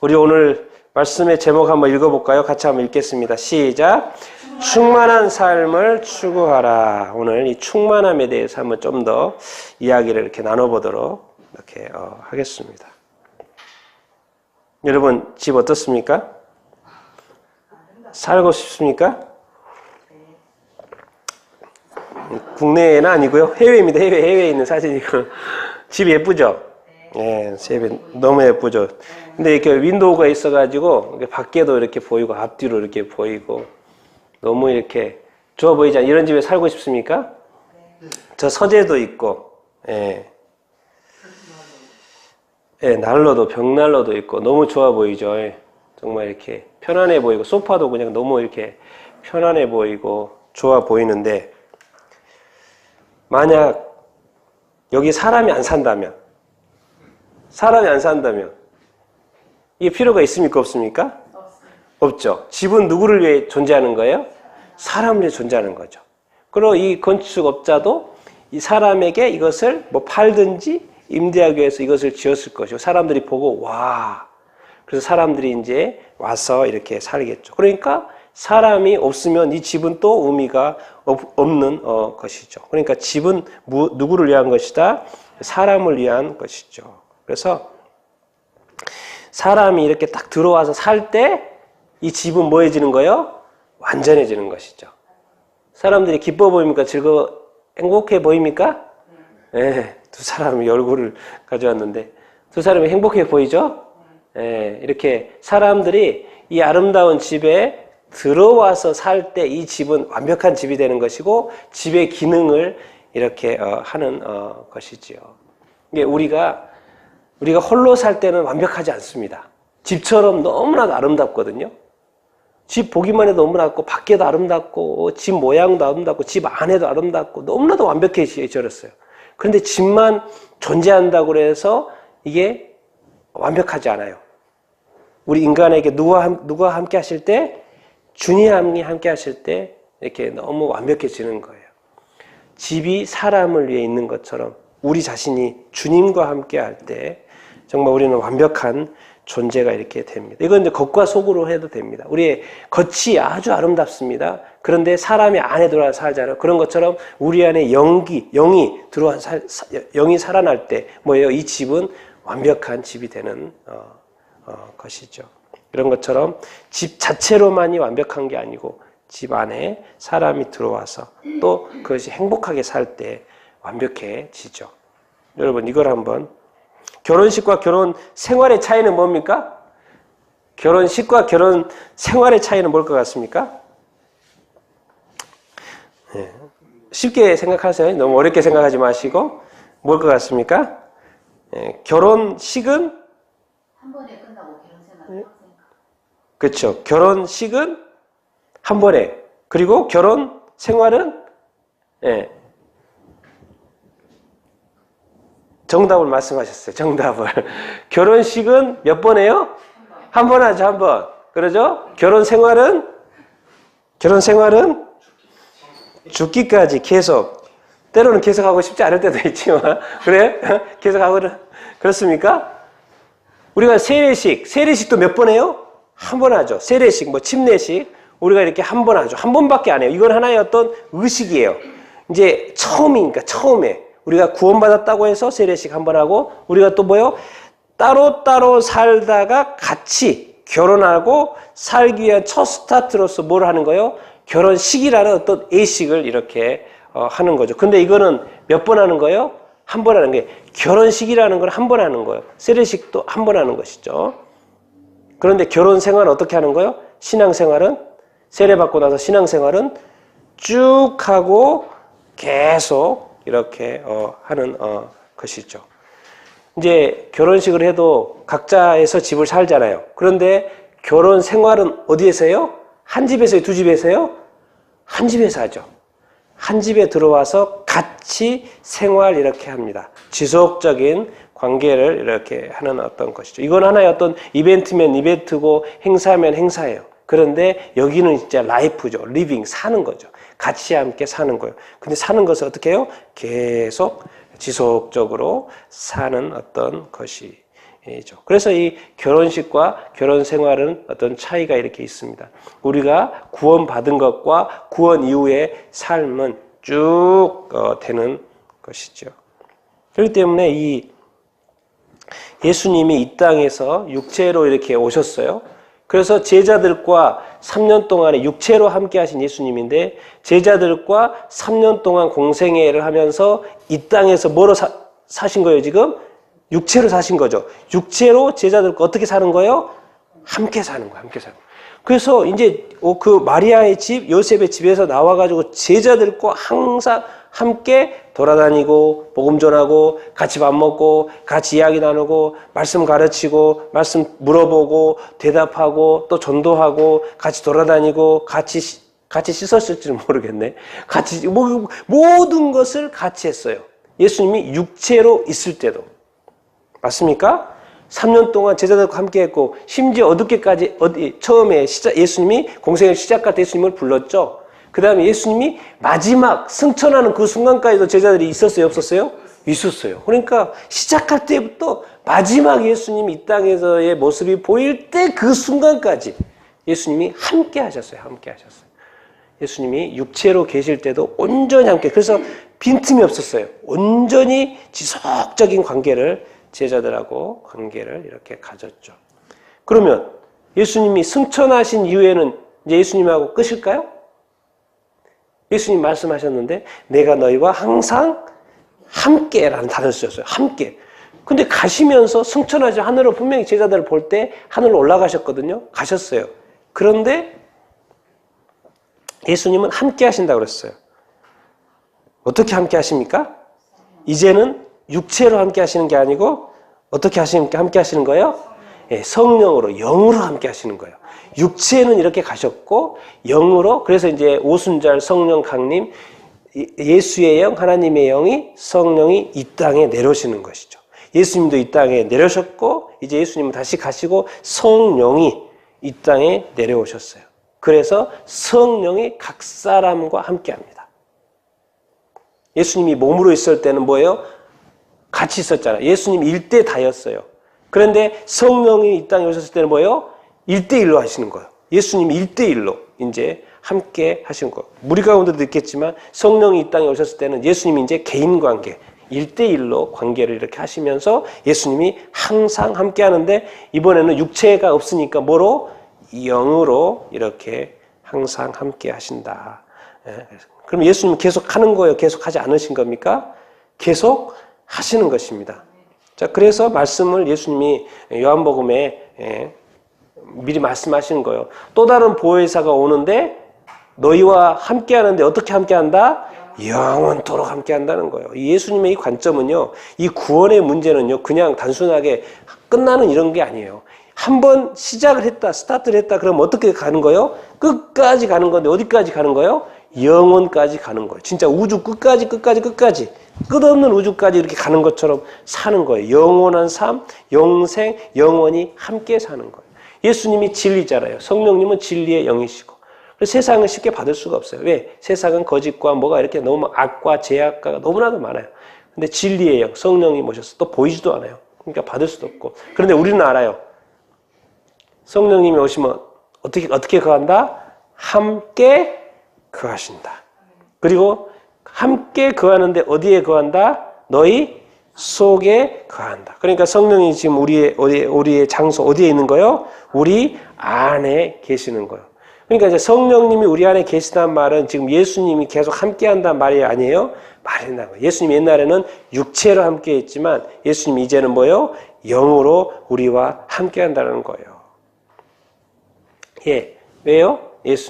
우리 오늘 말씀의 제목 한번 읽어볼까요? 같이 한번 읽겠습니다. 시작. 충만한 삶을 추구하라. 오늘 이 충만함에 대해서 한번 좀 더 이야기를 이렇게 나눠보도록 이렇게 하겠습니다. 여러분 집 어떻습니까? 살고 싶습니까? 국내는 아니고요. 해외입니다. 해외에 있는 사진이고. 집 예쁘죠? 네, 집이 너무 예쁘죠. 근데 이렇게 윈도우가 있어가지고 밖에도 이렇게 보이고 앞뒤로 이렇게 보이고 너무 이렇게 좋아 보이지 않아요? 이런 집에 살고 싶습니까? 저 서재도 있고, 예. 예, 난로도 벽난로도 있고 너무 좋아 보이죠. 예. 정말 이렇게 편안해 보이고 소파도 그냥 너무 이렇게 편안해 보이고 좋아 보이는데 만약 여기 사람이 안 산다면 이게 필요가 있습니까? 없습니까? 없죠. 집은 누구를 위해 존재하는 거예요? 사람을 위해 존재하는 거죠. 그리고 이 건축업자도 이 사람에게 이것을 뭐 팔든지 임대하기 위해서 이것을 지었을 것이고 사람들이 보고 와 그래서 사람들이 이제 와서 이렇게 살겠죠. 그러니까 사람이 없으면 이 집은 또 의미가 없는 것이죠. 그러니까 집은 누구를 위한 것이다? 사람을 위한 것이죠. 그래서 사람이 이렇게 딱 들어와서 살 때 이 집은 뭐해지는 거예요? 완전해지는 것이죠. 사람들이 기뻐 보입니까? 행복해 보입니까? 네, 두 사람이 얼굴을 가져왔는데 두 사람이 행복해 보이죠? 네, 이렇게 사람들이 이 아름다운 집에 들어와서 살 때 이 집은 완벽한 집이 되는 것이고 집의 기능을 이렇게 하는 것이지요. 이게 우리가 홀로 살 때는 완벽하지 않습니다. 집처럼 너무나도 아름답거든요. 집 보기만 해도 너무나 아름답고 밖에도 아름답고 집 모양도 아름답고 집 안에도 아름답고 너무나도 완벽해졌어요. 그런데 집만 존재한다고 해서 이게 완벽하지 않아요. 우리 인간에게 누가 함께 하실 때 주님이 함께 하실 때 이렇게 너무 완벽해지는 거예요. 집이 사람을 위해 있는 것처럼 우리 자신이 주님과 함께 할 때 정말 우리는 완벽한 존재가 이렇게 됩니다. 이건 이제 겉과 속으로 해도 됩니다. 우리의 겉이 아주 아름답습니다. 그런데 사람이 안에 들어와서 살잖아요. 그런 것처럼 우리 안에 영이 들어와서 영이 살아날 때 뭐예요? 이 집은 완벽한 집이 되는 것이죠. 이런 것처럼 집 자체로만이 완벽한 게 아니고 집 안에 사람이 들어와서 또 그것이 행복하게 살 때 완벽해지죠. 여러분 이걸 한번 결혼식과 결혼 생활의 차이는 뭡니까? 결혼식과 결혼 생활의 차이는 뭘 것 같습니까? 네. 쉽게 생각하세요. 너무 어렵게 생각하지 마시고 뭘 것 같습니까? 네. 결혼식은 한 번에 끝나고 결혼 생활을 그렇죠. 결혼식은 한 번에 그리고 결혼 생활은 네. 정답을 말씀하셨어요. 정답을. 결혼식은 몇 번 해요? 한 번 하죠. 한 번. 그러죠? 결혼 생활은 죽기까지 계속. 때로는 계속 하고 싶지 않을 때도 있지만 그래? 계속 하고는 그렇습니까? 우리가 세례식도 몇 번 해요? 한 번 하죠. 세례식, 침례식 우리가 이렇게 한 번 하죠. 한 번밖에 안 해요. 이건 하나의 어떤 의식이에요. 이제 처음에 우리가 구원받았다고 해서 세례식 한 번 하고 우리가 또 뭐요? 따로따로 살다가 같이 결혼하고 살기 위한 첫 스타트로서 뭘 하는 거예요? 결혼식이라는 어떤 예식을 이렇게 하는 거죠. 근데 이거는 몇 번 하는 거예요? 한 번 하는 게 결혼식이라는 건 한 번 하는 거예요. 세례식도 한 번 하는 것이죠. 그런데 결혼 생활은 어떻게 하는 거예요? 신앙생활은 세례받고 나서 신앙생활은 쭉 하고 계속 이렇게 하는 것이죠. 이제 결혼식을 해도 각자에서 집을 살잖아요. 그런데 결혼 생활은 어디에서 해요? 한 집에서요? 두 집에서요? 한 집에서 하죠. 한 집에 들어와서 같이 생활 이렇게 합니다. 지속적인 관계를 이렇게 하는 어떤 것이죠. 이건 하나의 어떤 이벤트면 이벤트고 행사면 행사예요. 그런데 여기는 진짜 라이프죠. 리빙, 사는 거죠. 같이 함께 사는 거예요. 근데 사는 것을 어떻게 해요? 계속 지속적으로 사는 어떤 것이 그래서 이 결혼식과 결혼 생활은 어떤 차이가 이렇게 있습니다. 우리가 구원받은 것과 구원 이후의 삶은 쭉 되는 것이죠. 그렇기 때문에 이 예수님이 이 땅에서 육체로 이렇게 오셨어요. 그래서 제자들과 3년 동안에 육체로 함께 하신 예수님인데 제자들과 3년 동안 공생애를 하면서 이 땅에서 뭐로 사신 거예요, 지금? 육체로 사신 거죠. 육체로 제자들과 어떻게 사는 거예요? 함께 사는 거예요, 함께 사는 거예요. 그래서 이제 그 마리아의 집, 요셉의 집에서 나와가지고 제자들과 항상 함께 돌아다니고 복음 전하고 같이 밥 먹고 같이 이야기 나누고 말씀 가르치고 말씀 물어보고 대답하고 또 전도하고 같이 돌아다니고 같이 씻었을지는 모르겠네. 같이 모든 것을 같이 했어요. 예수님이 육체로 있을 때도. 맞습니까? 3년 동안 제자들과 함께 했고 심지어 어둡게까지 처음에 예수님이 공생을 시작할 때 예수님을 불렀죠. 그 다음에 예수님이 마지막 승천하는 그 순간까지도 제자들이 있었어요? 없었어요? 있었어요. 그러니까 시작할 때부터 마지막 예수님이 이 땅에서의 모습이 보일 때 그 순간까지 예수님이 함께 하셨어요. 함께 하셨어요. 예수님이 육체로 계실 때도 온전히 함께. 그래서 빈틈이 없었어요. 온전히 지속적인 관계를 제자들하고 관계를 이렇게 가졌죠. 그러면 예수님이 승천하신 이후에는 이제 예수님하고 끝일까요? 예수님 말씀하셨는데 내가 너희와 항상 함께라는 단어를 쓰셨어요. 함께. 근데 가시면서 승천하지 하늘로 분명히 제자들을 볼 때 하늘로 올라가셨거든요. 가셨어요. 그런데 예수님은 함께 하신다고 그랬어요. 어떻게 함께 하십니까? 이제는 육체로 함께 하시는 게 아니고 어떻게 함께 하시는 거예요? 성령으로, 영으로 함께 하시는 거예요. 육체는 이렇게 가셨고 영으로, 그래서 이제 오순절 성령 강림, 예수의 영, 하나님의 영이, 성령이 이 땅에 내려오시는 것이죠. 예수님도 이 땅에 내려오셨고 이제 예수님은 다시 가시고 성령이 이 땅에 내려오셨어요. 그래서 성령이 각 사람과 함께 합니다. 예수님이 몸으로 있을 때는 뭐예요? 같이 있었잖아요. 예수님 1대 다였어요. 그런데 성령이 이 땅에 오셨을 때는 뭐예요? 1대1로 하시는 거예요. 예수님이 1대1로 이제 함께 하신 거예요. 우리 가운데도 있겠지만 성령이 이 땅에 오셨을 때는 예수님이 이제 개인 관계, 1대1로 관계를 이렇게 하시면서 예수님이 항상 함께 하는데 이번에는 육체가 없으니까 뭐로? 영으로 이렇게 항상 함께 하신다. 그럼 예수님은 계속 하는 거예요? 계속 하지 않으신 겁니까? 계속 하시는 것입니다. 자, 그래서 말씀을 예수님이 요한복음에 미리 말씀하시는 거예요. 또 다른 보혜사가 오는데 너희와 함께 하는데 어떻게 함께 한다? 영원토록 함께 한다는 거예요. 예수님의 이 관점은요, 이 구원의 문제는요, 그냥 단순하게 끝나는 이런 게 아니에요. 한번 시작을 했다, 스타트를 했다, 그럼 어떻게 가는 거예요? 끝까지 가는 건데 어디까지 가는 거예요? 영원까지 가는 거예요. 진짜 우주 끝까지 끝없는 우주까지 이렇게 가는 것처럼 사는 거예요. 영원한 삶, 영생, 영원히 함께 사는 거예요. 예수님이 진리잖아요. 성령님은 진리의 영이시고. 그래서 세상은 쉽게 받을 수가 없어요. 왜? 세상은 거짓과 뭐가 이렇게 너무 악과 죄악과 너무나도 많아요. 근데 진리의 영, 성령이 모셔서 또 보이지도 않아요. 그러니까 받을 수도 없고. 그런데 우리는 알아요. 성령님이 오시면 어떻게 거한다? 함께 거하신다. 그리고 함께 거하는데 어디에 거한다? 너희 속에 거한다. 그러니까 성령이 지금 우리의 장소 어디에 있는 거예요? 우리 안에 계시는 거예요. 그러니까 이제 성령님이 우리 안에 계시다는 말은 지금 예수님이 계속 함께 한다는 말이 아니에요? 말이 나는 거예요. 예수님 옛날에는 육체로 함께 했지만 예수님 이제는 뭐예요? 영으로 우리와 함께 한다는 거예요. 예. 왜요?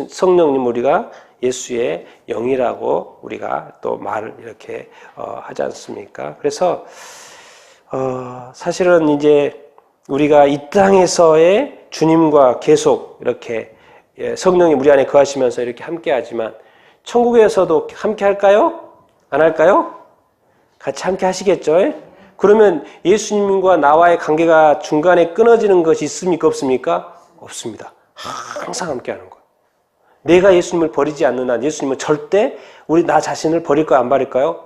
성령님 우리가 예수의 영이라고 우리가 또 말을 이렇게 하지 않습니까? 그래서 사실은 이제 우리가 이 땅에서의 주님과 계속 이렇게 성령이 우리 안에 거하시면서 이렇게 함께 하지만 천국에서도 함께 할까요? 안 할까요? 같이 함께 하시겠죠? 그러면 예수님과 나와의 관계가 중간에 끊어지는 것이 있습니까? 없습니까? 없습니다. 항상 함께 하는 거예요. 내가 예수님을 버리지 않는 한 예수님은 절대 나 자신을 버릴 거야 안 버릴까요?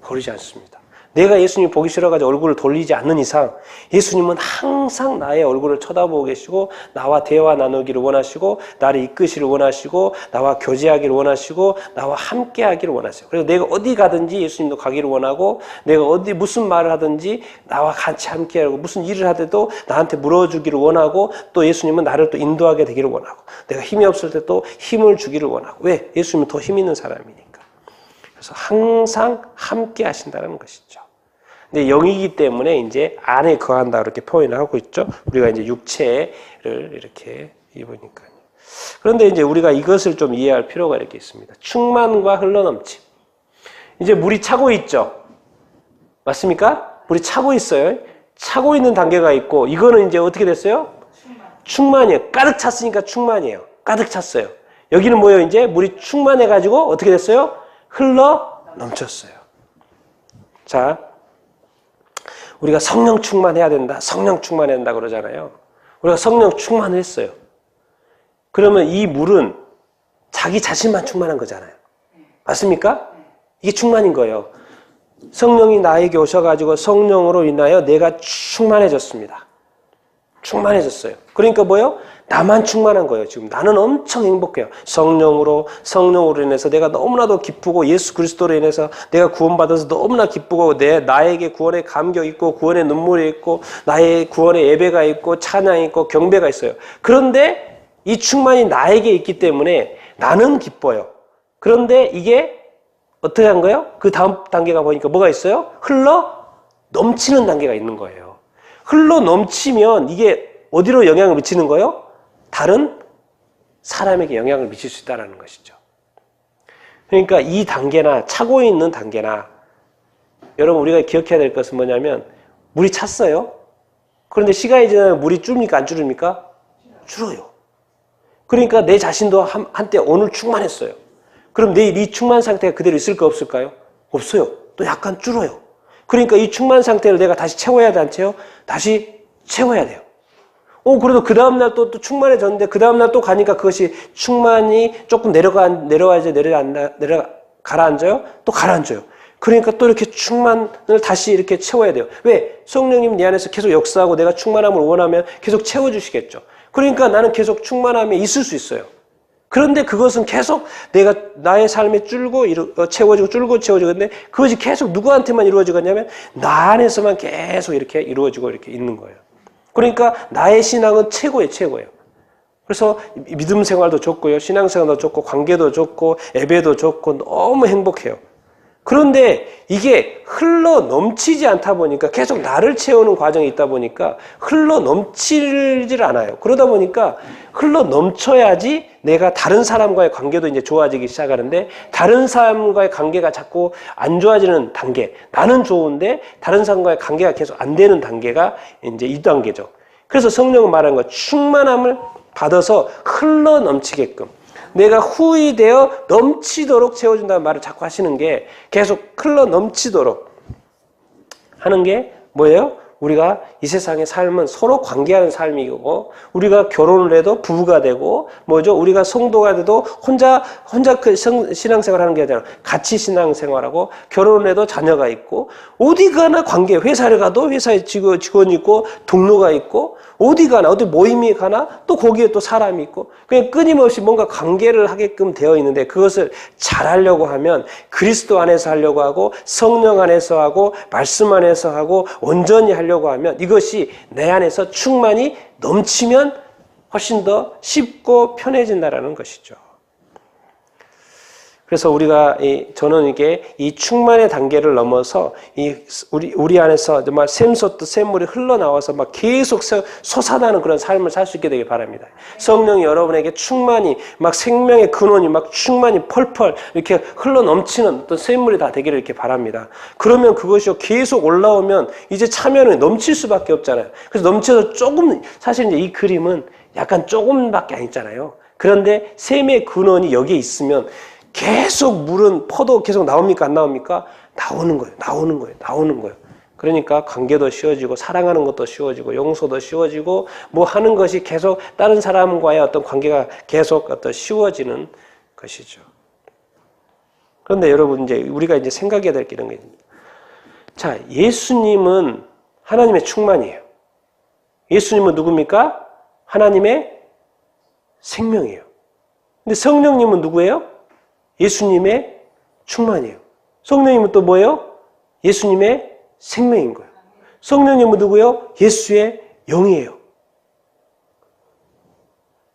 버리지 않습니다. 내가 예수님 보기 싫어가지고 얼굴을 돌리지 않는 이상 예수님은 항상 나의 얼굴을 쳐다보고 계시고 나와 대화 나누기를 원하시고 나를 이끄시를 원하시고 나와 교제하기를 원하시고 나와 함께하기를 원하세요. 그래서 내가 어디 가든지 예수님도 가기를 원하고 내가 어디 무슨 말을 하든지 나와 같이 함께하고 무슨 일을 하더라도 나한테 물어주기를 원하고 또 예수님은 나를 또 인도하게 되기를 원하고 내가 힘이 없을 때 또 힘을 주기를 원하고 왜? 예수님은 더 힘 있는 사람이니까. 그래서 항상 함께 하신다는 것이죠. 근데 영이기 때문에 이제 안에 거한다 이렇게 표현을 하고 있죠. 우리가 이제 육체를 이렇게 입으니까요. 그런데 이제 우리가 이것을 좀 이해할 필요가 이렇게 있습니다. 충만과 흘러넘침. 이제 물이 차고 있죠. 맞습니까? 물이 차고 있어요. 차고 있는 단계가 있고 이거는 이제 어떻게 됐어요? 충만이에요. 가득 찼으니까 충만이에요. 가득 찼어요. 여기는 뭐예요? 이제 물이 충만해가지고 어떻게 됐어요? 흘러 넘쳤어요. 자, 우리가 성령 충만해야 된다. 성령 충만해야 된다 그러잖아요. 우리가 성령 충만을 했어요. 그러면 이 물은 자기 자신만 충만한 거잖아요. 맞습니까? 이게 충만인 거예요. 성령이 나에게 오셔가지고 성령으로 인하여 내가 충만해졌습니다. 충만해졌어요. 그러니까 뭐예요? 나만 충만한 거예요. 지금 나는 엄청 행복해요. 성령으로 인해서 내가 너무나도 기쁘고 예수 그리스도로 인해서 내가 구원받아서 너무나 기쁘고 나에게 구원의 감격이 있고 구원의 눈물이 있고 나의 구원의 예배가 있고 찬양이 있고 경배가 있어요. 그런데 이 충만이 나에게 있기 때문에 나는 기뻐요. 그런데 이게 어떻게 한 거예요? 그 다음 단계가 보니까 뭐가 있어요? 흘러 넘치는 단계가 있는 거예요. 흘러 넘치면 이게 어디로 영향을 미치는 거예요? 다른 사람에게 영향을 미칠 수 있다는 것이죠. 그러니까 이 단계나 차고 있는 단계나 여러분 우리가 기억해야 될 것은 뭐냐면 물이 찼어요. 그런데 시간이 지나면 물이 줄입니까? 안 줄입니까? 줄어요. 그러니까 내 자신도 한때 오늘 충만했어요. 그럼 내일 이 충만 상태가 그대로 있을까 없을까요? 없어요. 또 약간 줄어요. 그러니까 이 충만 상태를 내가 다시 채워야 돼, 안 채워? 다시 채워야 돼요. 그래도 그 다음날 또 충만해졌는데 그 다음날 또 가니까 그것이 충만이 조금 내려가야지 가라앉아요? 또 가라앉아요. 그러니까 또 이렇게 충만을 다시 이렇게 채워야 돼요. 왜? 성령님 내 안에서 계속 역사하고 내가 충만함을 원하면 계속 채워주시겠죠. 그러니까 나는 계속 충만함에 있을 수 있어요. 그런데 그것은 계속 내가 나의 삶에 채워지고 줄고 채워지고 근데 그것이 계속 누구한테만 이루어지겠냐면 나 안에서만 계속 이렇게 이루어지고 이렇게 있는 거예요. 그러니까 나의 신앙은 최고예요. 그래서 믿음 생활도 좋고요. 신앙 생활도 좋고 관계도 좋고 예배도 좋고 너무 행복해요. 그런데 이게 흘러 넘치지 않다 보니까 계속 나를 채우는 과정이 있다 보니까 흘러 넘치질 않아요. 그러다 보니까 흘러 넘쳐야지 내가 다른 사람과의 관계도 이제 좋아지기 시작하는데 다른 사람과의 관계가 자꾸 안 좋아지는 단계. 나는 좋은데 다른 사람과의 관계가 계속 안 되는 단계가 이제 이 단계죠. 그래서 성령은 말하는 거 충만함을 받아서 흘러 넘치게끔 내가 후히 되어 넘치도록 채워준다는 말을 자꾸 하시는 게 계속 흘러 넘치도록 하는 게 뭐예요? 우리가 이 세상의 삶은 서로 관계하는 삶이고 우리가 결혼을 해도 부부가 되고 뭐죠? 우리가 성도가 돼도 혼자 그 신앙생활하는 게 아니라 같이 신앙생활하고 결혼을 해도 자녀가 있고 어디 가나 관계 회사를 가도 회사에 직원이 있고 동료가 있고 어디 가나 어디 모임이 가나 또 거기에 또 사람이 있고 그냥 끊임없이 뭔가 관계를 하게끔 되어 있는데 그것을 잘하려고 하면 그리스도 안에서 하려고 하고 성령 안에서 하고 말씀 안에서 하고 온전히 하려고 하면 이것이 내 안에서 충만히 넘치면 훨씬 더 쉽고 편해진다라는 것이죠. 그래서 저는 이게 이 충만의 단계를 넘어서 우리 안에서 정말 샘솟듯 샘물이 흘러나와서 막 계속 솟아나는 그런 삶을 살 수 있게 되길 바랍니다. 성령이 여러분에게 충만히 막 생명의 근원이 막 충만히 펄펄 이렇게 흘러넘치는 어떤 샘물이 다 되기를 이렇게 바랍니다. 그러면 그것이 계속 올라오면 이제 차면은 넘칠 수밖에 없잖아요. 그래서 넘쳐서 사실 이제 이 그림은 약간 조금밖에 안 있잖아요. 그런데 샘의 근원이 여기에 있으면 계속 물은 퍼도 계속 나옵니까? 안 나옵니까? 나오는 거예요. 그러니까 관계도 쉬워지고 사랑하는 것도 쉬워지고 용서도 쉬워지고 뭐 하는 것이 계속 다른 사람과의 어떤 관계가 계속 어떤 쉬워지는 것이죠. 그런데 여러분 우리가 생각해야 될 게 이런 게 있습니다. 자, 예수님은 하나님의 충만이에요. 예수님은 누굽니까? 하나님의 생명이에요. 근데 성령님은 누구예요? 예수님의 충만이에요. 성령님은 또 뭐예요? 예수님의 생명인 거예요. 성령님은 누구예요? 예수의 영이에요.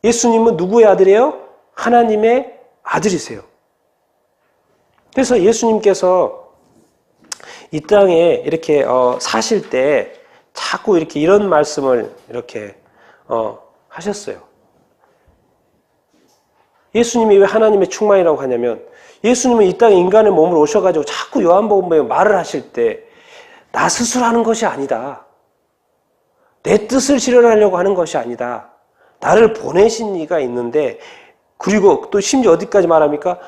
예수님은 누구의 아들이에요? 하나님의 아들이세요. 그래서 예수님께서 이 땅에 이렇게 사실 때 자꾸 이렇게 이런 말씀을 이렇게 하셨어요. 예수님이 왜 하나님의 충만이라고 하냐면 예수님은 이 땅에 인간의 몸으로 오셔가지고 자꾸 요한복음에 말을 하실 때 나 스스로 하는 것이 아니다. 내 뜻을 실현하려고 하는 것이 아니다. 나를 보내신 이가 있는데 그리고 또 심지어 어디까지 말합니까?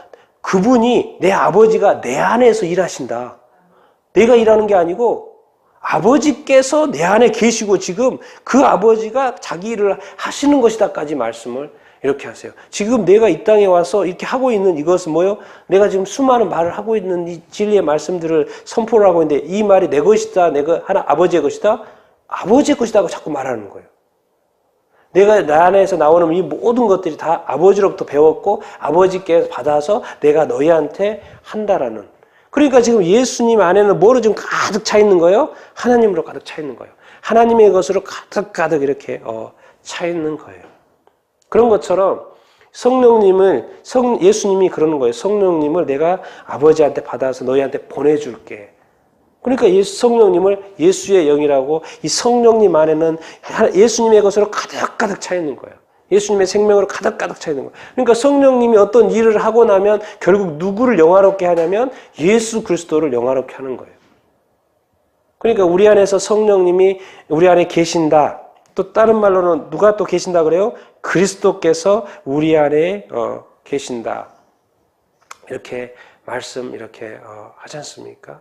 그분이 내 아버지가 내 안에서 일하신다. 내가 일하는 게 아니고 아버지께서 내 안에 계시고 지금 그 아버지가 자기 일을 하시는 것이다까지 말씀을 이렇게 하세요. 지금 내가 이 땅에 와서 이렇게 하고 있는 이것은 뭐예요? 내가 지금 수많은 말을 하고 있는 이 진리의 말씀들을 선포를 하고 있는데 이 말이 내 것이다, 내가 하나 아버지의 것이다, 아버지의 것이다 하고 자꾸 말하는 거예요. 내가 나 안에서 나오는 이 모든 것들이 다 아버지로부터 배웠고 아버지께서 받아서 내가 너희한테 한다라는. 그러니까 지금 예수님 안에는 뭐로 지금 가득 차 있는 거예요? 하나님으로 가득 차 있는 거예요. 하나님의 것으로 가득 이렇게 차 있는 거예요. 그런 것처럼 예수님이 그러는 거예요. 성령님을 내가 아버지한테 받아서 너희한테 보내줄게. 그러니까 성령님을 예수의 영이라고 이 성령님 안에는 예수님의 것으로 가득 차 있는 거예요. 예수님의 생명으로 가득 차 있는 거예요. 그러니까 성령님이 어떤 일을 하고 나면 결국 누구를 영화롭게 하냐면 예수 그리스도를 영화롭게 하는 거예요. 그러니까 우리 안에서 성령님이 우리 안에 계신다. 또 다른 말로는 누가 또 계신다 그래요? 그리스도께서 우리 안에 계신다. 이렇게 말씀 이렇게 하지 않습니까?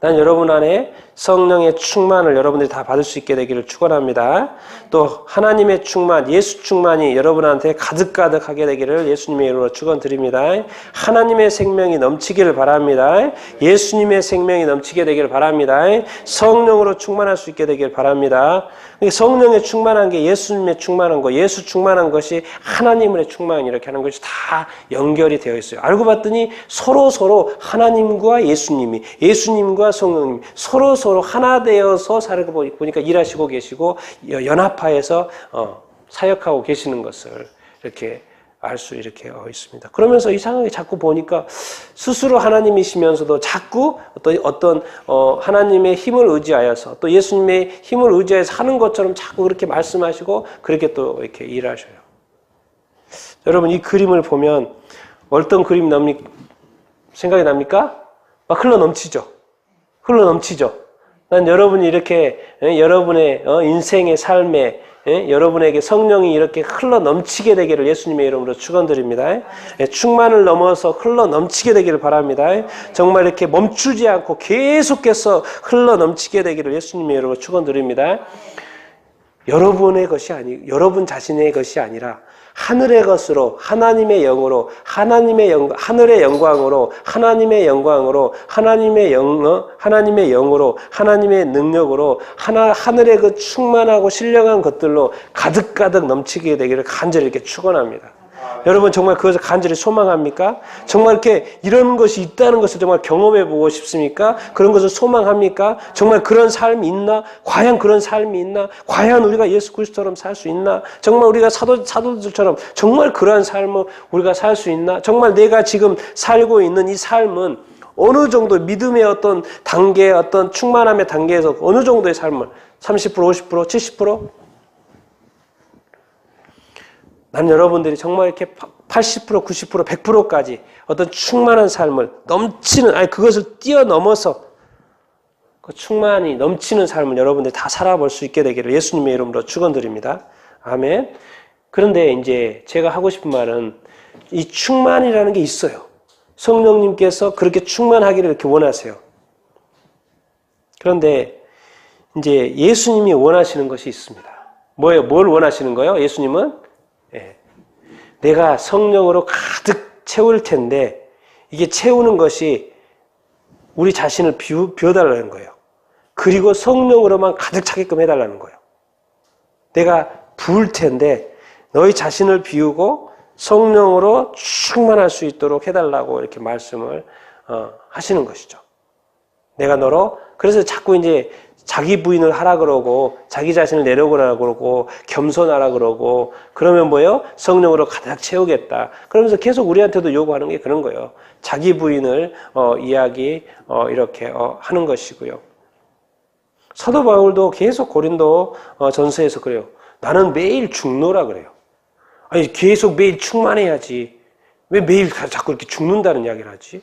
난 여러분 안에 성령의 충만을 여러분들이 다 받을 수 있게 되기를 축원합니다. 또 하나님의 충만, 예수 충만이 여러분한테 가득하게 되기를 예수님의 이름으로 축원드립니다. 하나님의 생명이 넘치기를 바랍니다. 예수님의 생명이 넘치게 되기를 바랍니다. 성령으로 충만할 수 있게 되기를 바랍니다. 성령에 충만한 게 예수님의 충만한 거, 예수 충만한 것이 하나님의 충만 이렇게 하는 것이 다 연결이 되어 있어요. 알고 봤더니 서로 하나님과 예수님이, 예수님과 성령님 서로 하나 되어서 살고 보니까 일하시고 계시고 연합하여서 사역하고 계시는 것을 이렇게 알 수 이렇게 있습니다. 그러면서 이상하게 자꾸 보니까 스스로 하나님이시면서도 자꾸 어떤 하나님의 힘을 의지하여서 또 예수님의 힘을 의지해서 하는 것처럼 자꾸 그렇게 말씀하시고 그렇게 또 이렇게 일하셔요. 여러분 이 그림을 보면 어떤 그림 생각이 납니까? 막 흘러 넘치죠. 난 여러분이 이렇게 여러분의 인생의 삶에 여러분에게 성령이 이렇게 흘러 넘치게 되기를 예수님의 이름으로 축원드립니다. 충만을 넘어서 흘러 넘치게 되기를 바랍니다. 정말 이렇게 멈추지 않고 계속해서 흘러 넘치게 되기를 예수님의 이름으로 축원드립니다. 여러분의 것이 여러분 자신의 것이 아니라 하늘의 것으로 하나님의 영으로 하늘의 영광으로 하나님의 영광으로 하나님의 영으로 하나님의 능력으로 하늘의 그 충만하고 신령한 것들로 가득 넘치게 되기를 간절히 이렇게 축원합니다. 여러분 정말 그것을 간절히 소망합니까? 정말 이렇게 이런 것이 있다는 것을 정말 경험해 보고 싶습니까? 그런 것을 소망합니까? 정말 그런 삶이 있나? 과연 그런 삶이 있나? 과연 우리가 예수 그리스도처럼 살 수 있나? 정말 우리가 사도들처럼 정말 그러한 삶을 우리가 살 수 있나? 정말 내가 지금 살고 있는 이 삶은 어느 정도 믿음의 어떤 단계, 어떤 충만함의 단계에서 어느 정도의 삶을 30%, 50%, 70%? 난 여러분들이 정말 이렇게 80%, 90%, 100%까지 어떤 충만한 삶을 그것을 뛰어넘어서 그 충만히 넘치는 삶을 여러분들이 다 살아볼 수 있게 되기를 예수님의 이름으로 축원드립니다. 아멘. 그런데 이제 제가 하고 싶은 말은 이 충만이라는 게 있어요. 성령님께서 그렇게 충만하기를 이렇게 원하세요. 그런데 이제 예수님이 원하시는 것이 있습니다. 뭐예요? 뭘 원하시는 거예요? 예수님은 내가 성령으로 가득 채울 텐데 이게 채우는 것이 우리 자신을 비워달라는 거예요. 그리고 성령으로만 가득 차게끔 해달라는 거예요. 내가 부을 텐데 너희 자신을 비우고 성령으로 충만할 수 있도록 해달라고 이렇게 말씀을 하시는 것이죠. 내가 너로 그래서 자꾸 이제 자기 부인을 하라 그러고 자기 자신을 내려오라 그러고 겸손하라 그러고 그러면 뭐예요? 성령으로 가득 채우겠다. 그러면서 계속 우리한테도 요구하는 게 그런 거예요. 자기 부인을 이렇게 하는 것이고요. 사도 바울도 계속 고린도 전서에서 그래요. 나는 매일 죽노라 그래요. 아니 계속 매일 충만해야지. 왜 매일 자꾸 이렇게 죽는다는 이야기를 하지?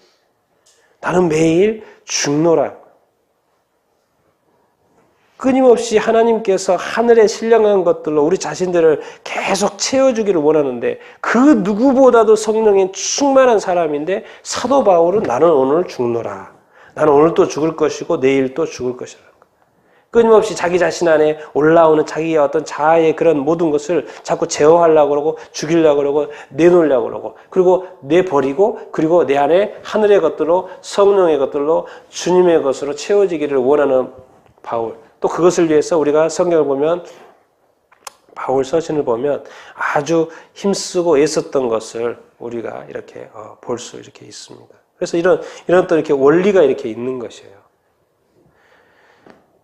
나는 매일 죽노라. 끊임없이 하나님께서 하늘에 신령한 것들로 우리 자신들을 계속 채워주기를 원하는데 그 누구보다도 성령에 충만한 사람인데 사도 바울은 나는 오늘 죽노라. 나는 오늘 또 죽을 것이고 내일 또 죽을 것이라는 거예요. 끊임없이 자기 자신 안에 올라오는 자기의 어떤 자아의 그런 모든 것을 자꾸 제어하려고 그러고 죽이려고 그러고 내놓으려고 그러고 그리고 내버리고 그리고 내 안에 하늘의 것들로 성령의 것들로 주님의 것으로 채워지기를 원하는 바울. 또 그것을 위해서 우리가 성경을 보면 바울 서신을 보면 아주 힘쓰고 애썼던 것을 우리가 이렇게 볼 수 이렇게 있습니다. 그래서 이런 또 이렇게 원리가 이렇게 있는 것이에요.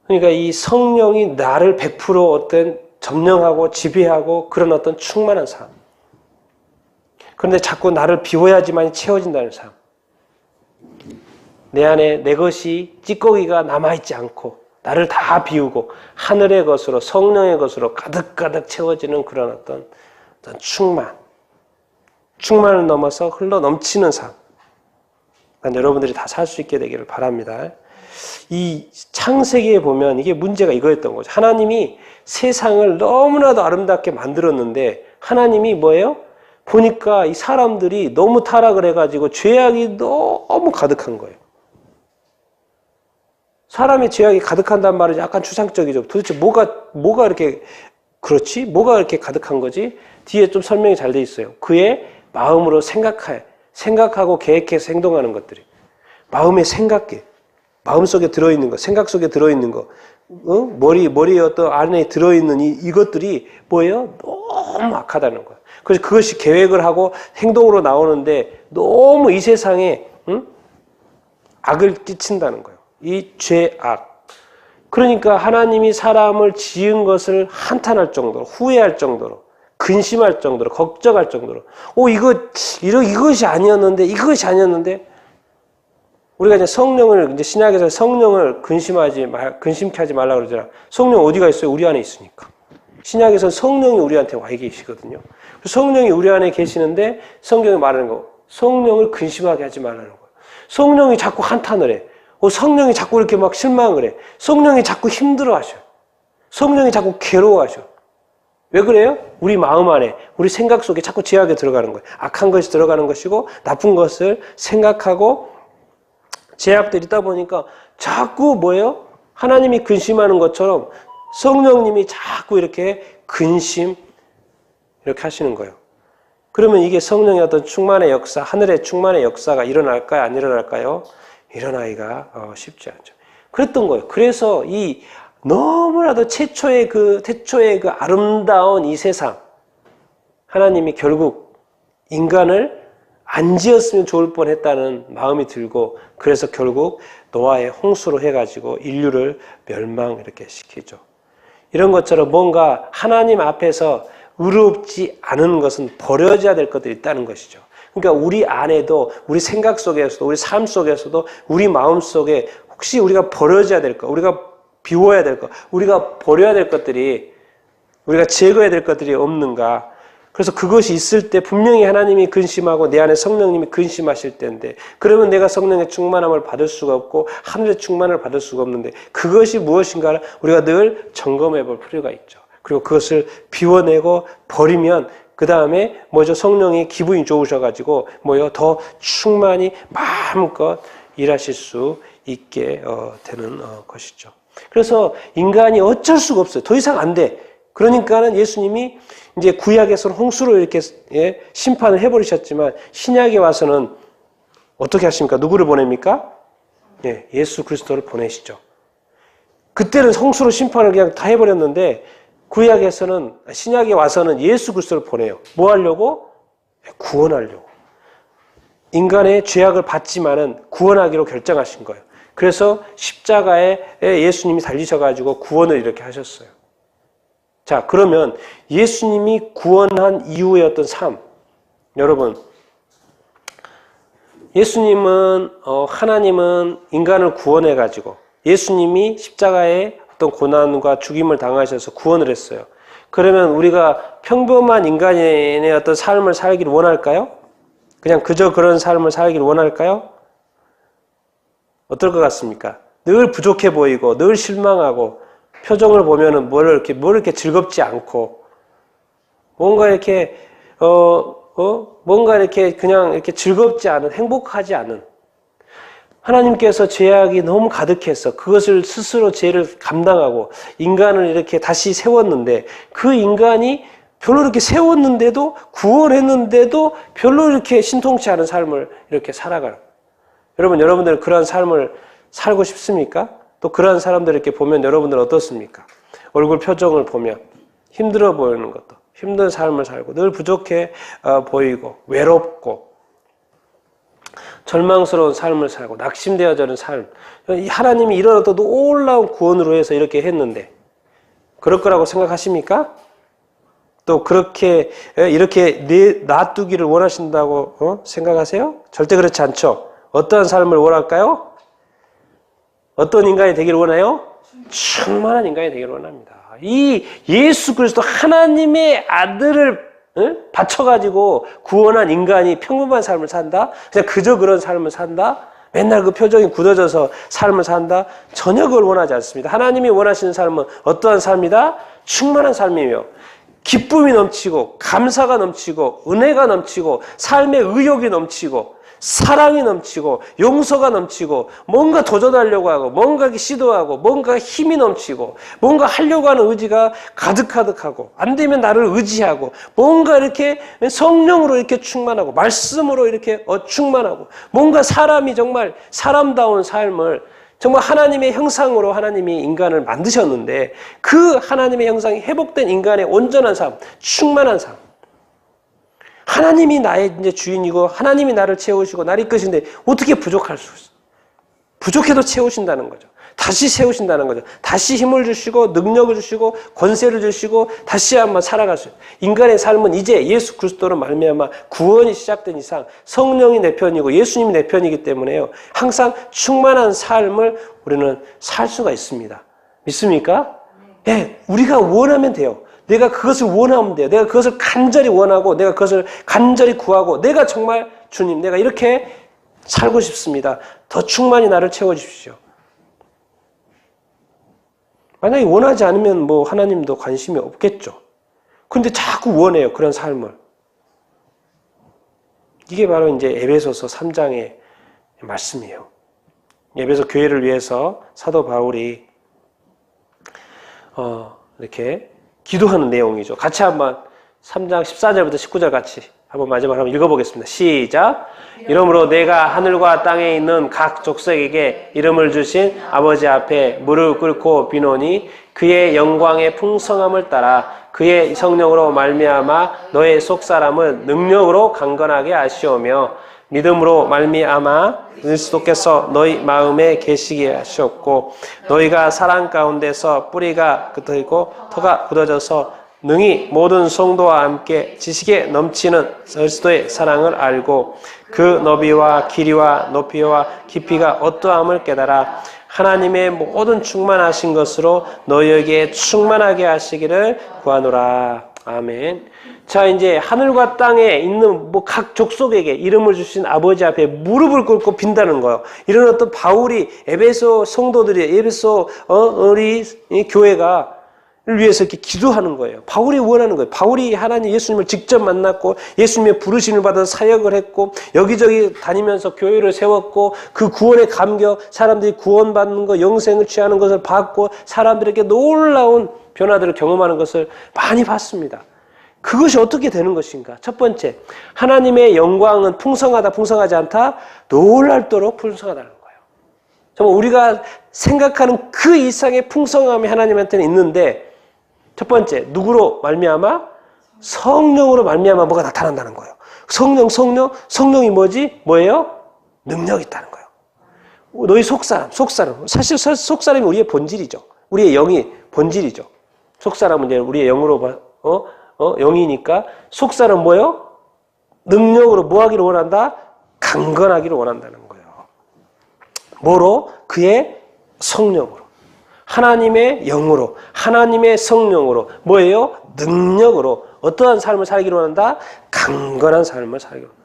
그러니까 이 성령이 나를 100% 어떤 점령하고 지배하고 그런 어떤 충만한 삶. 그런데 자꾸 나를 비워야지만 채워진다는 삶. 내 안에 내 것이 찌꺼기가 남아있지 않고 나를 다 비우고 하늘의 것으로 성령의 것으로 가득가득 채워지는 그런 어떤 충만을 넘어서 흘러 넘치는 삶. 여러분들이 다 살 수 있게 되기를 바랍니다. 이 창세기에 보면 이게 문제가 이거였던 거죠. 하나님이 세상을 너무나도 아름답게 만들었는데 하나님이 뭐예요? 보니까 이 사람들이 너무 타락을 해가지고 죄악이 너무 가득한 거예요. 사람의 죄악이 가득한다는 말은 약간 추상적이죠. 도대체 뭐가 이렇게 그렇지? 뭐가 이렇게 가득한 거지? 뒤에 좀 설명이 잘 돼 있어요. 그의 마음으로 생각하고 계획해서 행동하는 것들이. 마음의 생각계, 마음속에 들어있는 거, 생각 속에 들어있는 거, 머리에 어떤 안에 들어있는 이것들이 뭐예요? 너무 악하다는 거예요. 그래서 그것이 계획을 하고 행동으로 나오는데 너무 이 세상에 악을 끼친다는 거예요. 이 죄악. 그러니까 하나님이 사람을 지은 것을 한탄할 정도로, 후회할 정도로, 근심할 정도로, 걱정할 정도로, 이것이 아니었는데, 우리가 이제 신약에서 성령을 근심케 하지 말라고 그러잖아. 성령 어디가 있어요? 우리 안에 있으니까. 신약에서는 성령이 우리한테 와 계시거든요. 성령이 우리 안에 계시는데 성경이 말하는 거, 성령을 근심하게 하지 말라는 거예요. 성령이 자꾸 한탄을 해. 성령이 자꾸 이렇게 막 실망을 해. 성령이 자꾸 힘들어 하셔. 성령이 자꾸 괴로워하셔. 왜 그래요? 우리 마음 안에, 우리 생각 속에 자꾸 죄악이 들어가는 거예요. 악한 것이 들어가는 것이고 나쁜 것을 생각하고 죄악들이 있다 보니까 자꾸 뭐예요? 하나님이 근심하는 것처럼 성령님이 자꾸 이렇게 이렇게 하시는 거예요. 그러면 이게 성령의 어떤 충만의 역사, 하늘의 충만의 역사가 일어날까요? 안 일어날까요? 일어나기가 쉽지 않죠. 그랬던 거예요. 그래서 이 너무나도 태초의 그 아름다운 이 세상, 하나님이 결국 인간을 안 지었으면 좋을 뻔했다는 마음이 들고 그래서 결국 노아의 홍수로 해가지고 인류를 멸망 이렇게 시키죠. 이런 것처럼 뭔가 하나님 앞에서 의롭지 않은 것은 버려져야 될 것들이 있다는 것이죠. 그러니까 우리 안에도 우리 생각 속에서도 우리 삶 속에서도 우리 마음 속에 혹시 우리가 버려져야 될 것, 우리가 비워야 될 것, 우리가 버려야 될 것들이 우리가 제거해야 될 것들이 없는가. 그래서 그것이 있을 때 분명히 하나님이 근심하고 내 안에 성령님이 근심하실 때인데 그러면 내가 성령의 충만함을 받을 수가 없고 하늘의 충만을 받을 수가 없는데 그것이 무엇인가를 우리가 늘 점검해 볼 필요가 있죠. 그리고 그것을 비워내고 버리면 그 다음에 성령이 기분이 좋으셔가지고 더 충만히 마음껏 일하실 수 있게 되는 것이죠. 그래서 인간이 어쩔 수가 없어요. 더 이상 안 돼. 그러니까는 예수님이 이제 구약에서는 홍수로 이렇게 심판을 해버리셨지만 신약에 와서는 어떻게 하십니까? 누구를 보냅니까? 예, 예수 그리스도를 보내시죠. 그때는 성수로 심판을 그냥 다 해버렸는데 구약에서는 신약에 와서는 예수 그리스도를 보내요. 뭐 하려고? 구원하려고. 인간의 죄악을 받지만은 구원하기로 결정하신 거예요. 그래서 십자가에 예수님이 달리셔가지고 구원을 이렇게 하셨어요. 자, 그러면 예수님이 구원한 이후의 어떤 삶, 여러분, 예수님은 하나님은 인간을 구원해가지고 예수님이 십자가에 어떤 고난과 죽임을 당하셔서 구원을 했어요. 그러면 우리가 평범한 인간의 어떤 삶을 살기를 원할까요? 그냥 그저 그런 삶을 살기를 원할까요? 어떨 것 같습니까? 늘 부족해 보이고 늘 실망하고 표정을 보면은 뭘 이렇게 즐겁지 않고 뭔가 이렇게 뭔가 이렇게 그냥 이렇게 즐겁지 않은, 행복하지 않은, 하나님께서 죄악이 너무 가득해서 그것을 스스로 죄를 감당하고 인간을 이렇게 다시 세웠는데 그 인간이 별로 이렇게 세웠는데도 구원했는데도 별로 이렇게 신통치 않은 삶을 이렇게 살아가는. 여러분들은 그런 삶을 살고 싶습니까? 또 그런 사람들 이렇게 보면 여러분들은 어떻습니까? 얼굴 표정을 보면 힘들어 보이는 것도, 힘든 삶을 살고 늘 부족해 보이고 외롭고 절망스러운 삶을 살고 낙심되어지는 삶. 하나님이 이런 어떤 놀라운 구원으로 해서 이렇게 했는데 그럴 거라고 생각하십니까? 또 그렇게 이렇게 놔두기를 원하신다고 생각하세요? 절대 그렇지 않죠. 어떠한 삶을 원할까요? 어떤 인간이 되기를 원해요? 충만한 인간이 되기를 원합니다. 이 예수 그리스도 하나님의 아들을 바쳐가지고 구원한 인간이 평범한 삶을 산다? 그냥 그저 그런 삶을 산다? 맨날 그 표정이 굳어져서 삶을 산다? 전혀 그걸 원하지 않습니다. 하나님이 원하시는 삶은 어떠한 삶이다? 충만한 삶이며 기쁨이 넘치고 감사가 넘치고 은혜가 넘치고 삶의 의욕이 넘치고 사랑이 넘치고 용서가 넘치고 뭔가 도전하려고 하고 뭔가 시도하고 뭔가 힘이 넘치고 뭔가 하려고 하는 의지가 가득하고 안 되면 나를 의지하고 뭔가 이렇게 성령으로 이렇게 충만하고 말씀으로 이렇게 충만하고 뭔가 사람이 정말 사람다운 삶을 정말 하나님의 형상으로 하나님이 인간을 만드셨는데 그 하나님의 형상이 회복된 인간의 온전한 삶, 충만한 삶. 하나님이 나의 이제 주인이고 하나님이 나를 채우시고 나를 이끄시는데 어떻게 부족할 수 있어? 부족해도 채우신다는 거죠. 다시 세우신다는 거죠. 다시 힘을 주시고 능력을 주시고 권세를 주시고 다시 한번 살아갈 수 있어요. 인간의 삶은 이제 예수 그리스도로 말미암아 구원이 시작된 이상 성령이 내 편이고 예수님이 내 편이기 때문에요. 항상 충만한 삶을 우리는 살 수가 있습니다. 믿습니까? 네, 우리가 원하면 돼요. 내가 그것을 원하면 돼요. 내가 그것을 간절히 원하고 내가 그것을 간절히 구하고 내가 정말 주님 내가 이렇게 살고 싶습니다. 더 충만히 나를 채워주십시오. 만약에 원하지 않으면 뭐 하나님도 관심이 없겠죠. 그런데 자꾸 원해요. 그런 삶을. 이게 바로 이제 에베소서 3장의 말씀이에요. 에베소 교회를 위해서 사도 바울이 이렇게 기도하는 내용이죠. 같이 한번 3장 14절부터 19절 같이 한번 마지막으로 한번 읽어보겠습니다. 시작! 이러므로 내가 하늘과 땅에 있는 각 족속에게 이름을 주신 아버지 앞에 무릎 꿇고 비노니 그의 영광의 풍성함을 따라 그의 성령으로 말미암아 너의 속사람을 능력으로 강건하게 하시오며 믿음으로 말미암아 그리스도께서 너희 마음에 계시게 하셨고 너희가 사랑 가운데서 뿌리가 흩어지고 터가 굳어져서 능히 모든 성도와 함께 지식에 넘치는 그리스도의 사랑을 알고 그 너비와 길이와 높이와 깊이가 어떠함을 깨달아 하나님의 모든 충만하신 것으로 너희에게 충만하게 하시기를 구하노라. 아멘. 자, 이제 하늘과 땅에 있는 각 족속에게 이름을 주신 아버지 앞에 무릎을 꿇고 빈다는 거예요. 이런 어떤 바울이 에베소 성도들이 에베소 우리 교회가 위해서 이렇게 기도하는 거예요. 바울이 원하는 거예요. 바울이 하나님 예수님을 직접 만났고 예수님의 부르심을 받아서 사역을 했고 여기저기 다니면서 교회를 세웠고 그 구원의 감격, 사람들이 구원받는 거, 영생을 취하는 것을 봤고 사람들에게 놀라운 변화들을 경험하는 것을 많이 봤습니다. 그것이 어떻게 되는 것인가? 첫 번째, 하나님의 영광은 풍성하다, 풍성하지 않다? 놀랄도록 풍성하다는 거예요. 정말 우리가 생각하는 그 이상의 풍성함이 하나님한테는 있는데 첫 번째 누구로 말미암아? 성령으로 말미암아 뭐가 나타난다는 거예요. 성령이 뭐지? 뭐예요? 능력이 있다는 거예요. 너희 속사람. 사실 속사람이 우리의 본질이죠. 우리의 영이 본질이죠. 속사람은 이제 우리의 영으로 영이니까 속사람 뭐예요? 능력으로 뭐 하기를 원한다? 강건하기를 원한다는 거예요. 뭐로? 그의 성령으로. 하나님의 영으로. 하나님의 성령으로. 뭐예요? 능력으로. 어떠한 삶을 살기를 원한다? 강건한 삶을 살기를 원한다.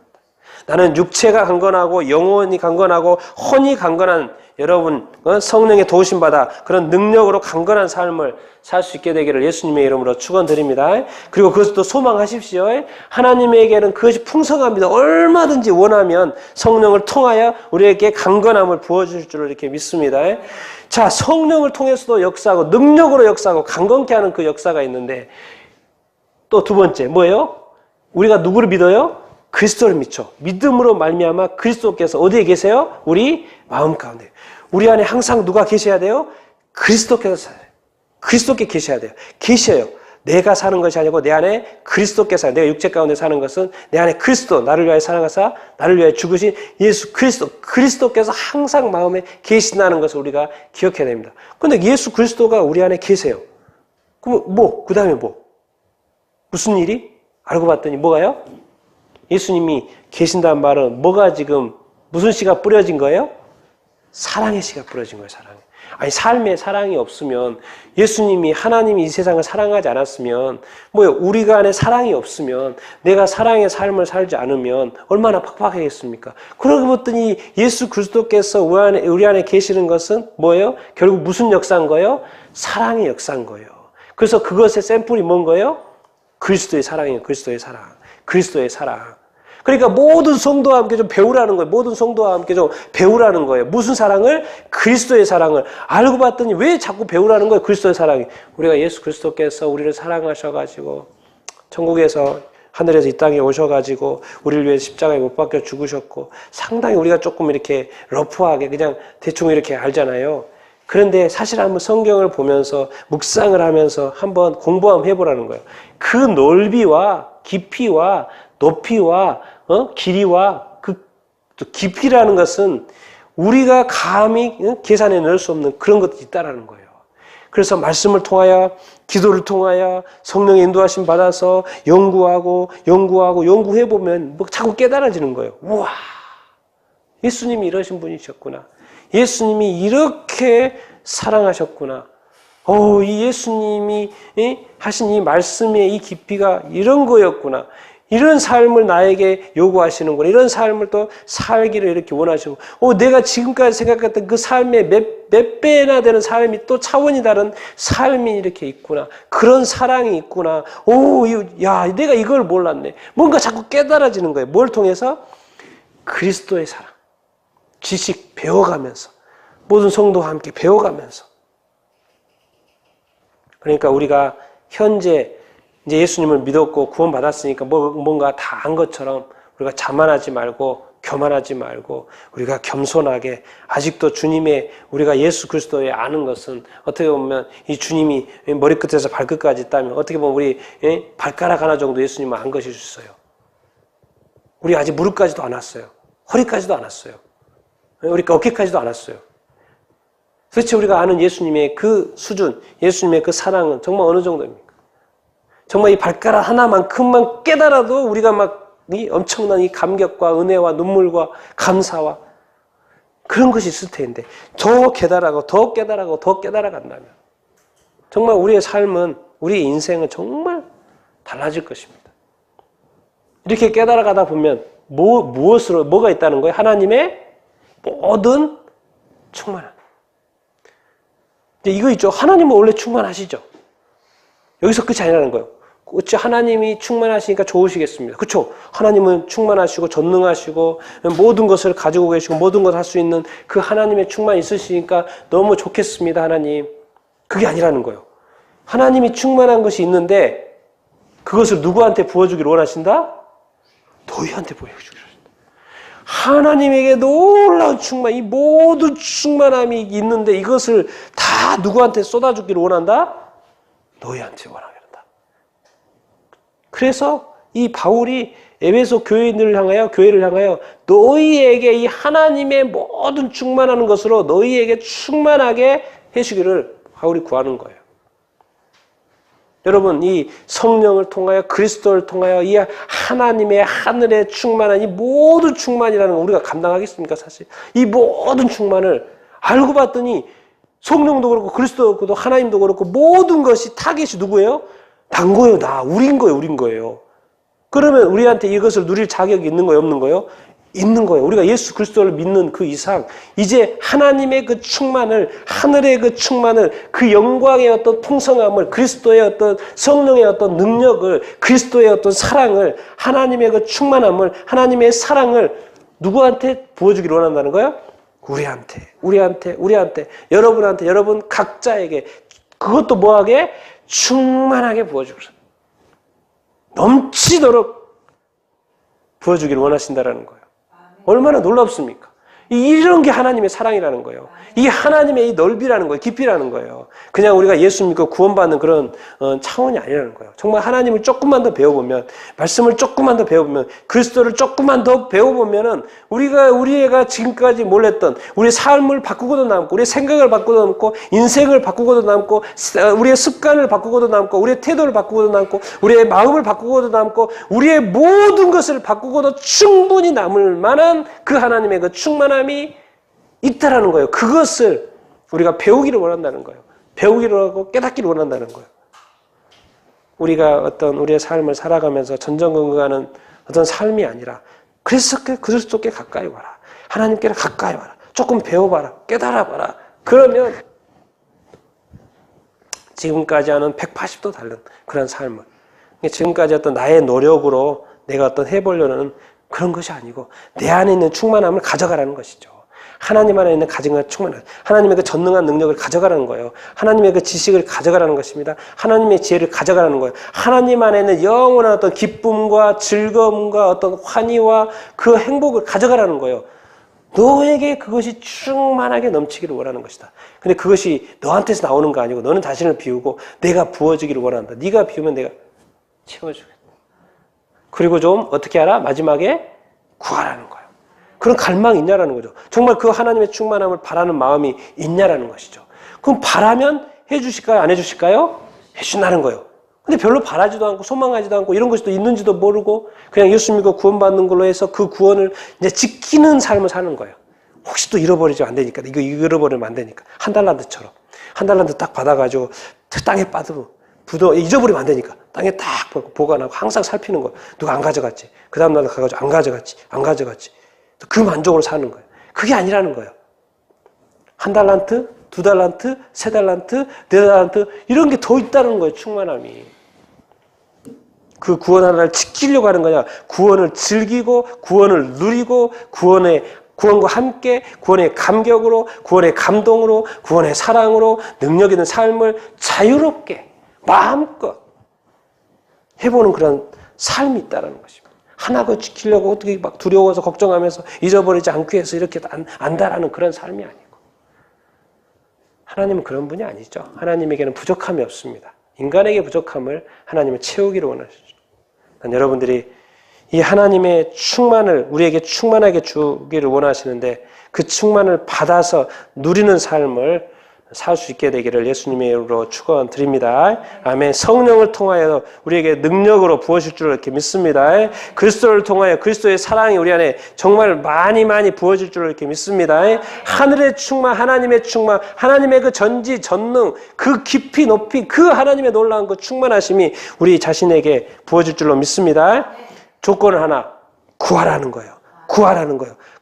나는 육체가 강건하고 영혼이 강건하고 혼이 강건한 여러분 성령의 도우심받아 그런 능력으로 강건한 삶을 살 수 있게 되기를 예수님의 이름으로 축원드립니다. 그리고 그것도 소망하십시오. 하나님에게는 그것이 풍성합니다. 얼마든지 원하면 성령을 통하여 우리에게 강건함을 부어줄 줄을 이렇게 믿습니다. 자, 성령을 통해서도 역사하고 능력으로 역사하고 강건케 하는 그 역사가 있는데 또 두 번째 뭐예요? 우리가 누구를 믿어요? 그리스도를 믿죠. 믿음으로 말미암아 그리스도께서 어디에 계세요? 우리 마음 가운데. 우리 안에 항상 누가 계셔야 돼요? 그리스도께서 살아요. 그리스도께 계셔야 돼요. 계셔요. 내가 사는 것이 아니고 내 안에 그리스도께서 내가 육체 가운데 사는 것은 내 안에 그리스도, 나를 위하여 살아가사 나를 위하여 죽으신 예수 그리스도께서 항상 마음에 계신다는 것을 우리가 기억해야 됩니다. 그런데 예수 그리스도가 우리 안에 계세요. 그럼 그 다음에 무슨 일이? 알고 봤더니 뭐가요? 예수님이 계신다는 말은 뭐가 지금 무슨 씨가 뿌려진 거예요? 사랑의 씨가 뿌려진 거예요. 사랑. 아니 삶에 사랑이 없으면 예수님이 하나님이 이 세상을 사랑하지 않았으면 우리가 안에 사랑이 없으면 내가 사랑의 삶을 살지 않으면 얼마나 팍팍하겠습니까? 그러고 봤더니 예수 그리스도께서 우리 안에 계시는 것은 뭐예요? 결국 무슨 역사인 거예요? 사랑의 역사인 거예요. 그래서 그것의 샘플이 뭔 거예요? 그리스도의 사랑이에요. 그리스도의 사랑. 그리스도의 사랑. 그러니까 모든 성도와 함께 좀 배우라는 거예요. 모든 성도와 함께 좀 배우라는 거예요. 무슨 사랑을? 그리스도의 사랑을. 알고 봤더니 왜 자꾸 배우라는 거예요? 그리스도의 사랑이. 우리가 예수 그리스도께서 우리를 사랑하셔가지고 천국에서 하늘에서 이 땅에 오셔가지고 우리를 위해 십자가에 못 박혀 죽으셨고 상당히 우리가 조금 이렇게 러프하게 그냥 대충 이렇게 알잖아요. 그런데 사실 한번 성경을 보면서 묵상을 하면서 한번 공부 한번 해보라는 거예요. 그 넓이와 깊이와 높이와 길이와 그 깊이라는 것은 우리가 감히 계산해 낼 수 없는 그런 것들이 있다라는 거예요. 그래서 말씀을 통하여 기도를 통하여 성령의 인도하심 받아서 연구해 보면 자꾸 깨달아지는 거예요. 우와, 예수님이 이러신 분이셨구나. 예수님이 이렇게 사랑하셨구나. 이 예수님이 하신 이 말씀의 이 깊이가 이런 거였구나. 이런 삶을 나에게 요구하시는구나. 이런 삶을 또 살기를 이렇게 원하시고, 내가 지금까지 생각했던 그 삶의 몇 배나 되는 삶이 또 차원이 다른 삶이 이렇게 있구나. 그런 사랑이 있구나. 내가 이걸 몰랐네. 뭔가 자꾸 깨달아지는 거예요. 뭘 통해서? 그리스도의 사랑. 지식 배워가면서, 모든 성도와 함께 배워가면서. 그러니까 우리가 현재 이제 예수님을 믿었고 구원받았으니까 뭔가 다 한 것처럼 우리가 자만하지 말고 교만하지 말고 우리가 겸손하게 아직도 우리가 예수 그리스도에 아는 것은 어떻게 보면 이 주님이 머리끝에서 발끝까지 있다면 어떻게 보면 우리 발가락 하나 정도 예수님을 안 것일 수 있어요. 우리 아직 무릎까지도 안 왔어요. 허리까지도 안 왔어요. 우리 어깨까지도 안 왔어요. 도대체 우리가 아는 예수님의 그 수준, 예수님의 그 사랑은 정말 어느 정도입니까? 정말 이 발가락 하나만큼만 깨달아도 우리가 이 엄청난 이 감격과 은혜와 눈물과 감사와 그런 것이 있을 텐데 더 깨달아가고 더 깨달아가고 더 깨달아간다면 정말 우리의 삶은 우리의 인생은 정말 달라질 것입니다. 이렇게 깨달아가다 보면 뭐가 있다는 거예요? 하나님의 모든 충만함. 이거 있죠. 하나님은 원래 충만하시죠. 여기서 끝이 아니라는 거예요. 어찌 하나님이 충만하시니까 좋으시겠습니다. 그렇죠? 하나님은 충만하시고 전능하시고 모든 것을 가지고 계시고 모든 것을 할 수 있는 그 하나님의 충만이 있으시니까 너무 좋겠습니다. 하나님. 그게 아니라는 거예요. 하나님이 충만한 것이 있는데 그것을 누구한테 부어주기를 원하신다? 너희한테 부어주기를 원하신다. 하나님에게 놀라운 충만, 이 모든 충만함이 있는데 이것을 다 누구한테 쏟아주기를 원한다? 너희한테 원하게 한다. 그래서 이 바울이 에베소 교회를 향하여 너희에게 이 하나님의 모든 충만하는 것으로 너희에게 충만하게 해주기를 바울이 구하는 거예요. 여러분, 이 성령을 통하여 그리스도를 통하여 이 하나님의 하늘의 충만한 이 모든 충만이라는 거 우리가 감당하겠습니까? 사실 이 모든 충만을 알고 봤더니 성령도 그렇고 그리스도도 그렇고 하나님도 그렇고 모든 것이 타겟이 누구예요? 난 거예요. 우린 거예요. 그러면 우리한테 이것을 누릴 자격이 있는 거예요? 없는 거예요? 있는 거예요. 우리가 예수 그리스도를 믿는 그 이상 이제 하나님의 그 충만을, 하늘의 그 충만을, 그 영광의 어떤 풍성함을, 그리스도의 어떤 성령의 어떤 능력을, 그리스도의 어떤 사랑을, 하나님의 그 충만함을, 하나님의 사랑을 누구한테 부어주기를 원한다는 거예요? 우리한테, 여러분한테, 여러분 각자에게 그것도 뭐하게? 충만하게 부어주기를, 넘치도록 부어주기를 원하신다라는 거예요. 얼마나 놀랍습니까? 이런 게 하나님의 사랑이라는 거예요. 이게 하나님의 이 넓이라는 거예요. 깊이라는 거예요. 그냥 우리가 예수 믿고 구원받는 그런 차원이 아니라는 거예요. 정말 하나님을 조금만 더 배워보면, 말씀을 조금만 더 배워보면, 그리스도를 조금만 더 배워보면은 우리가 지금까지 몰랐던 우리의 삶을 바꾸고도 남고, 우리의 생각을 바꾸고도 남고, 인생을 바꾸고도 남고, 우리의 습관을 바꾸고도 남고, 우리의 태도를 바꾸고도 남고, 우리의 마음을 바꾸고도 남고, 우리의 모든 것을 바꾸고도 충분히 남을 만한 그 하나님의 그 충만함이 있다라는 거예요. 그것을 우리가 배우기를 원한다는 거예요. 배우기를 하고 깨닫기를 원한다는 거예요. 우리가 어떤 우리의 삶을 살아가면서 전전긍긍하는 어떤 삶이 아니라 그리스도께 가까이 와라. 하나님께 가까이 와라. 조금 배워봐라. 깨달아봐라. 그러면 지금까지 하는 180도 다른 그런 삶을, 지금까지 어떤 나의 노력으로 내가 어떤 해보려는 그런 것이 아니고 내 안에 있는 충만함을 가져가라는 것이죠. 하나님 안에 있는 가진 충만함, 하나님의 그 전능한 능력을 가져가라는 거예요. 하나님의 그 지식을 가져가라는 것입니다. 하나님의 지혜를 가져가라는 거예요. 하나님 안에 있는 영원한 어떤 기쁨과 즐거움과 어떤 환희와 그 행복을 가져가라는 거예요. 너에게 그것이 충만하게 넘치기를 원하는 것이다. 근데 그것이 너한테서 나오는 거 아니고 너는 자신을 비우고 내가 부어주기를 원한다. 네가 비우면 내가 채워주겠다. 그리고 좀 어떻게 하라? 마지막에 구하라는 거예요. 그런 갈망이 있냐라는 거죠. 정말 그 하나님의 충만함을 바라는 마음이 있냐라는 것이죠. 그럼 바라면 해주실까요? 안 해주실까요? 해준다는 거예요. 근데 별로 바라지도 않고 소망하지도 않고 이런 것이 또 있는지도 모르고 그냥 예수 믿고 구원받는 걸로 해서 그 구원을 이제 지키는 삶을 사는 거예요. 혹시 또 잃어버리면 안 되니까. 이거 잃어버리면 안 되니까. 한 달란트처럼. 한 달란트 딱 받아가지고 땅에 빠뜨려. 잊어버리면 안 되니까. 땅에 딱 보관하고 항상 살피는 거예요. 누가 안 가져갔지. 그 다음 날 가가지고 안 가져갔지. 그 만족으로 사는 거예요. 그게 아니라는 거예요. 한 달란트, 두 달란트, 세 달란트, 네 달란트 이런 게 더 있다는 거예요. 충만함이. 그 구원 하나를 지키려고 하는 거냐. 구원을 즐기고 구원을 누리고 구원과 함께 구원의 감격으로 구원의 감동으로 구원의 사랑으로 능력 있는 삶을 자유롭게 마음껏 해보는 그런 삶이 있다는 것입니다. 하나 그 지키려고 어떻게 막 두려워서 걱정하면서 잊어버리지 않기 위해서 이렇게 안다라는 그런 삶이 아니고 하나님은 그런 분이 아니죠. 하나님에게는 부족함이 없습니다. 인간에게 부족함을 하나님은 채우기를 원하시죠. 여러분들이 이 하나님의 충만을 우리에게 충만하게 주기를 원하시는데 그 충만을 받아서 누리는 삶을 살 수 있게 되기를 예수님의 이름으로 축원드립니다. 아멘. 성령을 통하여 우리에게 능력으로 부어질 줄 이렇게 믿습니다. 그리스도를 통하여 그리스도의 사랑이 우리 안에 정말 많이 부어질 줄 이렇게 믿습니다. 하늘의 충만, 하나님의 충만, 하나님의 그 전지 전능, 그 깊이 높이 그 하나님의 놀라운 그 충만하심이 우리 자신에게 부어질 줄로 믿습니다. 조건을 하나 구하라는 거예요.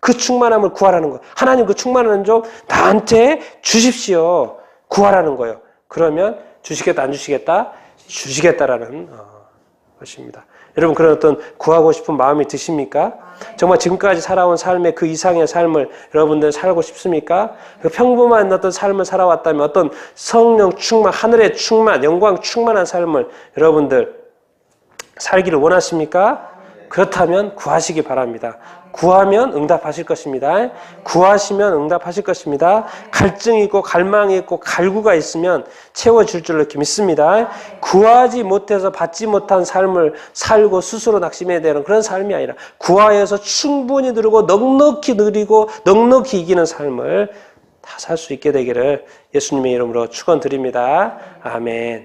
그 충만함을 구하라는 거예요. 하나님 그 충만함을 좀 나한테 주십시오. 구하라는 거예요. 그러면 주시겠다 안 주시겠다? 주시겠다라는 것입니다. 여러분 그런 어떤 구하고 싶은 마음이 드십니까? 정말 지금까지 살아온 삶의 그 이상의 삶을 여러분들 살고 싶습니까? 그 평범한 어떤 삶을 살아왔다면 어떤 성령 충만, 하늘의 충만, 영광 충만한 삶을 여러분들 살기를 원하십니까? 그렇다면 구하시기 바랍니다. 구하면 응답하실 것입니다. 구하시면 응답하실 것입니다. 갈증이 있고 갈망이 있고 갈구가 있으면 채워줄 줄로 이렇게 믿습니다. 구하지 못해서 받지 못한 삶을 살고 스스로 낙심해야 되는 그런 삶이 아니라 구하여서 충분히 누리고 넉넉히 누리고 넉넉히 이기는 삶을 다 살 수 있게 되기를 예수님의 이름으로 축원드립니다. 아멘.